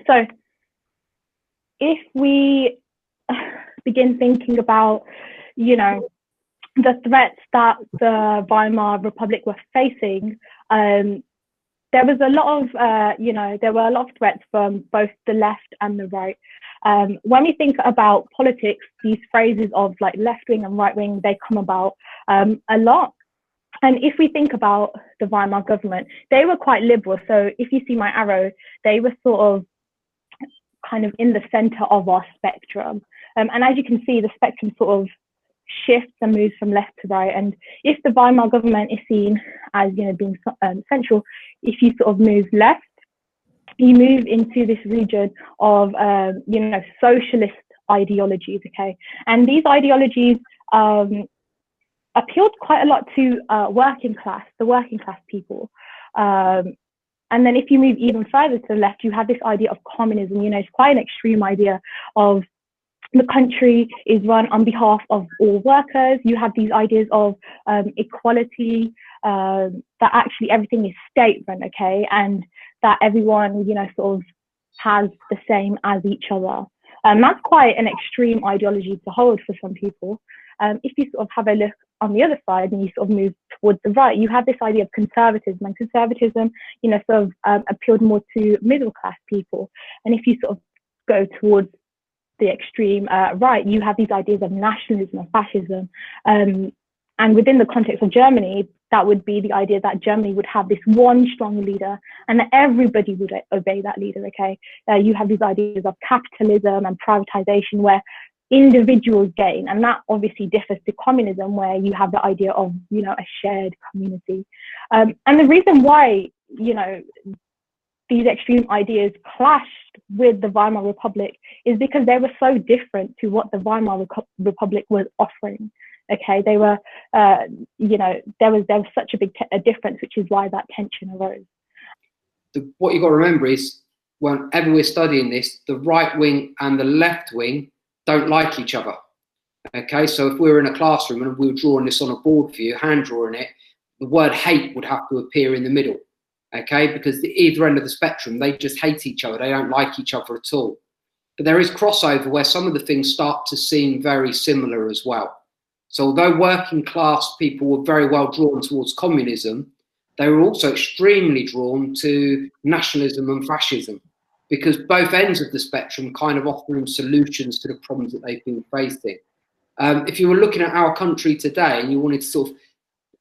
So if we begin thinking about, the threats that the Weimar Republic were facing, there was a lot of, there were a lot of threats from both the left and the right. When we think about politics, these phrases of like left wing and right wing, they come about a lot. And if we think about the Weimar government, they were quite liberal. So if you see my arrow, they were sort of kind of in the center of our spectrum. And as you can see, the spectrum sort of shifts and moves from left to right. And if the Weimar government is seen as, being central, if you sort of move left, you move into this region of, socialist ideologies, okay? And these ideologies appealed quite a lot to the working class people. And then if you move even further to the left, you have this idea of communism. It's quite an extreme idea of the country is run on behalf of all workers. You have these ideas of equality, that actually everything is state run, okay? And that everyone, sort of has the same as each other. That's quite an extreme ideology to hold for some people. If you sort of have a look on the other side and you sort of move towards the right, you have this idea of conservatism, and conservatism, sort of appealed more to middle class people. And if you sort of go towards the extreme right, you have these ideas of nationalism and fascism. And within the context of Germany, that would be the idea that Germany would have this one strong leader and that everybody would obey that leader, okay? You have these ideas of capitalism and privatization where individuals gain, and that obviously differs to communism where you have the idea of, a shared community. And the reason why, these extreme ideas clashed with the Weimar Republic is because they were so different to what the Weimar Republic was offering. Okay, they were, there was such a big difference, which is why that tension arose. What you've got to remember is, whenever we're studying this, the right wing and the left wing don't like each other. Okay, so if we were in a classroom and we were drawing this on a board for you, hand drawing it, the word hate would have to appear in the middle. Okay, because the either end of the spectrum, they just hate each other. They don't like each other at all. But there is crossover where some of the things start to seem very similar as well. So although working class people were very well drawn towards communism, they were also extremely drawn to nationalism and fascism, because both ends of the spectrum kind of offer them solutions to the problems that they've been facing. If you were looking at our country today and you wanted to sort of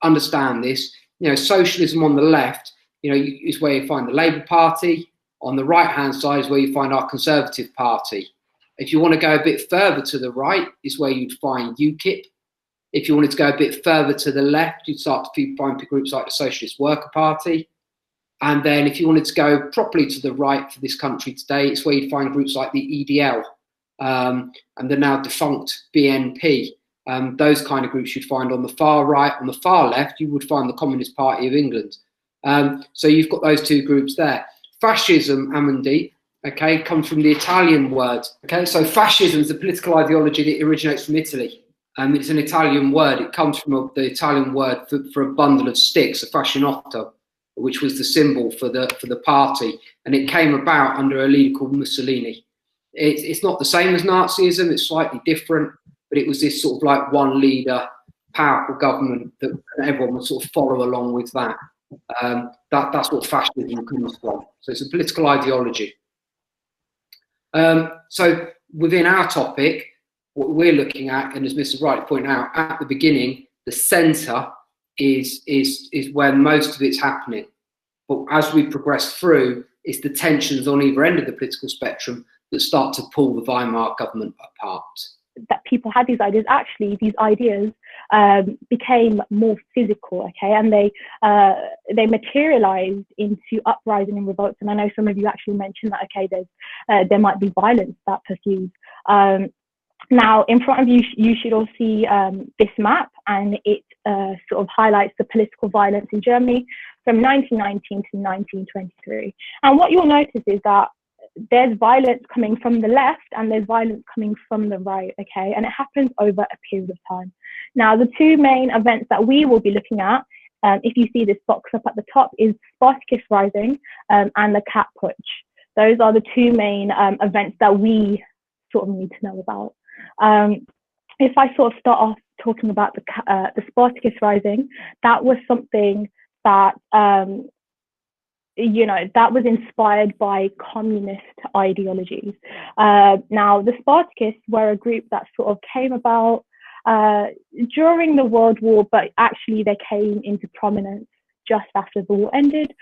understand this, socialism on the left, is where you find the Labour Party. On the right-hand side is where you find our Conservative Party. If you want to go a bit further to the right, is where you'd find UKIP. If you wanted to go a bit further to the left, you'd start to find groups like the Socialist Worker Party. And then if you wanted to go properly to the right for this country today, it's where you'd find groups like the EDL and the now defunct BNP. Those kind of groups you'd find on the far right. On the far left, you would find the Communist Party of England. So you've got those two groups there. Fascism, Amandeep, okay, comes from the Italian word. Okay, so fascism is a political ideology that originates from Italy. It's an Italian word. It comes from the Italian word for a bundle of sticks, a fascinotto, which was the symbol for the party, and it came about under a leader called Mussolini. It's not the same as Nazism; it's slightly different, but it was this sort of like one leader, powerful government that everyone would sort of follow along with that. That's what fascism comes from. So it's a political ideology. So within our topic, what we're looking at, and as Mr. Wright pointed out at the beginning, the centre is where most of it's happening. But as we progress through, it's the tensions on either end of the political spectrum that start to pull the Weimar government apart. That people had these ideas, actually these ideas became more physical, okay, and they materialized into uprising and revolts. And I know some of you actually mentioned that, okay, there might be violence that pursues. Now, in front of you, you should all see this map, and it sort of highlights the political violence in Germany from 1919 to 1923. And what you'll notice is that there's violence coming from the left and there's violence coming from the right, okay? And it happens over a period of time. Now, the two main events that we will be looking at, if you see this box up at the top, is Spartacus Rising and the Cat Putsch. Those are the two main events that we sort of need to know about. If I sort of start off talking about the Spartacus Rising, that was something that that was inspired by communist ideologies. Now, the Spartacists were a group that sort of came about during the World War, but actually they came into prominence just after the war ended.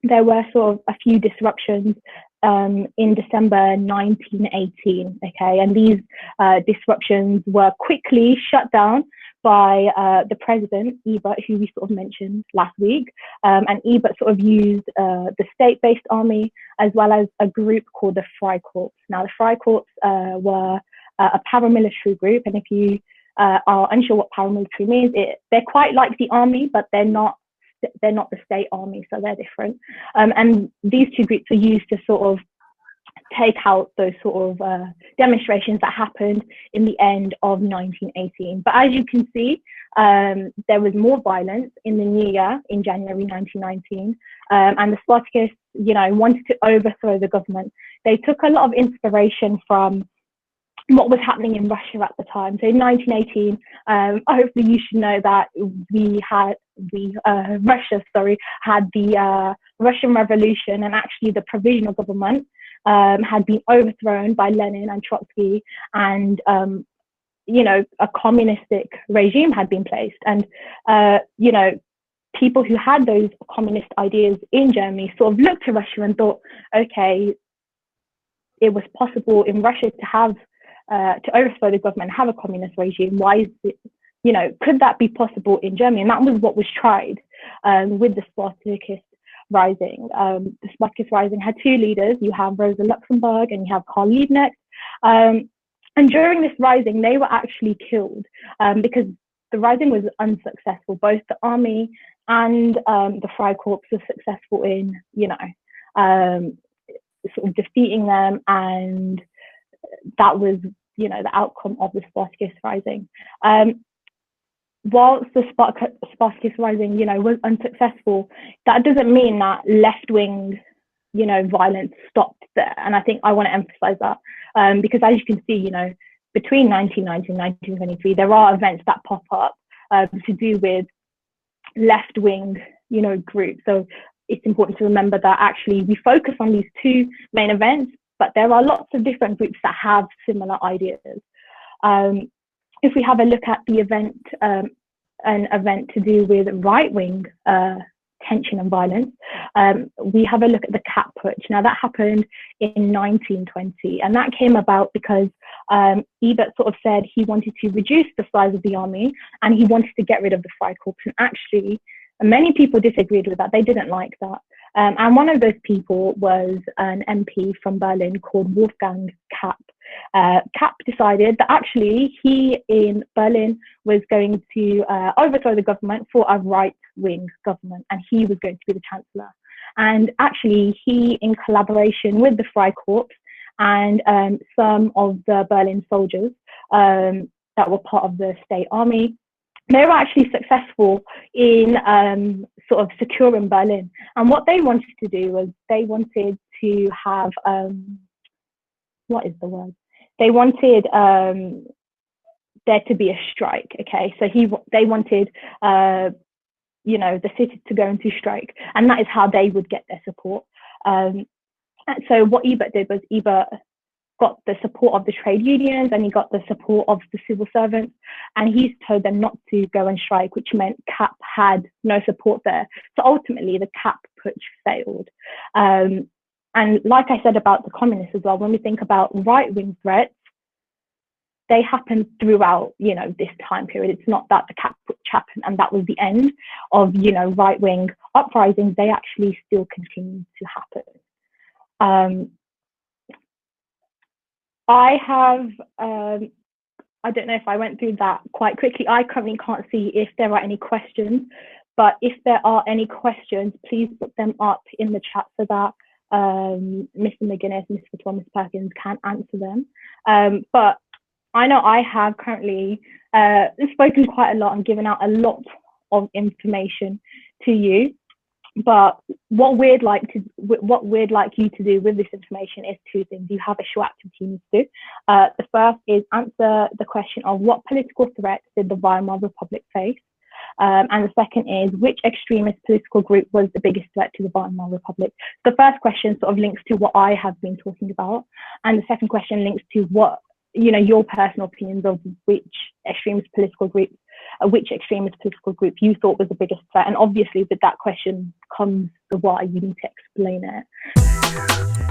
There were sort of a few disruptions in December 1918, okay, and these disruptions were quickly shut down by the president, Ebert, who we sort of mentioned last week, and Ebert sort of used the state-based army as well as a group called the Freikorps. Now, the Freikorps were a paramilitary group, and if you are unsure what paramilitary means, they're quite like the army, but they're not the state army, so they're different. And these two groups are used to sort of take out those sort of demonstrations that happened in the end of 1918. But as you can see, there was more violence in the new year, in January 1919, and the Spartacists, wanted to overthrow the government. They took a lot of inspiration from what was happening in Russia at the time. So in 1918, hopefully you should know that Russia had the Russian Revolution, and actually the provisional government had been overthrown by Lenin and Trotsky, and a communistic regime had been placed. And people who had those communist ideas in Germany sort of looked to Russia and thought, okay, it was possible in Russia to have to overthrow the government and have a communist regime. Why is it, could that be possible in Germany? And that was what was tried with the Spartacist Rising. The Spartacist Rising had two leaders. You have Rosa Luxemburg and you have Karl Liebknecht. And during this rising, they were actually killed because the rising was unsuccessful. Both the army and the Freikorps were successful in, sort of defeating them, and that was, the outcome of the Spartacist Rising. Whilst the Spartacist Rising, was unsuccessful, that doesn't mean that left-wing, violence stopped there. And I think I want to emphasize that because as you can see, between 1919 and 1923, there are events that pop up to do with left-wing, groups. So it's important to remember that actually we focus on these two main events, but there are lots of different groups that have similar ideas. If we have a look at the event, an event to do with right-wing tension and violence, we have a look at the Kapp Putsch. Now that happened in 1920, and that came about because Ebert sort of said he wanted to reduce the size of the army and he wanted to get rid of the Freikorps. And actually, many people disagreed with that. They didn't like that. And one of those people was an MP from Berlin called Wolfgang Kapp. Kapp decided that actually he in Berlin was going to overthrow the government for a right-wing government, and he was going to be the chancellor. And actually he, in collaboration with the Freikorps and some of the Berlin soldiers that were part of the state army, they were actually successful in sort of securing Berlin. And what they wanted to do was they wanted to have, They wanted there to be a strike, okay? So they wanted, the city to go into strike, and that is how they would get their support. And so what Ebert did was Ebert got the support of the trade unions and he got the support of the civil servants, and he told them not to go on strike, which meant Kapp had no support there. So ultimately the Kapp Putsch failed. And like I said about the communists as well, when we think about right-wing threats, they happen throughout, this time period. It's not that the Kapp Putsch happened and that was the end of, right-wing uprisings. They actually still continue to happen. I have, I don't know if I went through that quite quickly. I currently can't see if there are any questions, but if there are any questions, please put them up in the chat so that Mr. McGuinness, Mr. Thomas Perkins can answer them. But I know I have currently spoken quite a lot and given out a lot of information to you. But what we'd like you to do with this information is two things. You have a short activity you need to do. The first is answer the question of what political threats did the Weimar Republic face? And the second is, which extremist political group was the biggest threat to the Weimar Republic? The first question sort of links to what I have been talking about, and the second question links to what, your personal opinions of which extremist political group you thought was the biggest threat. And obviously with that question comes the why. You need to explain it.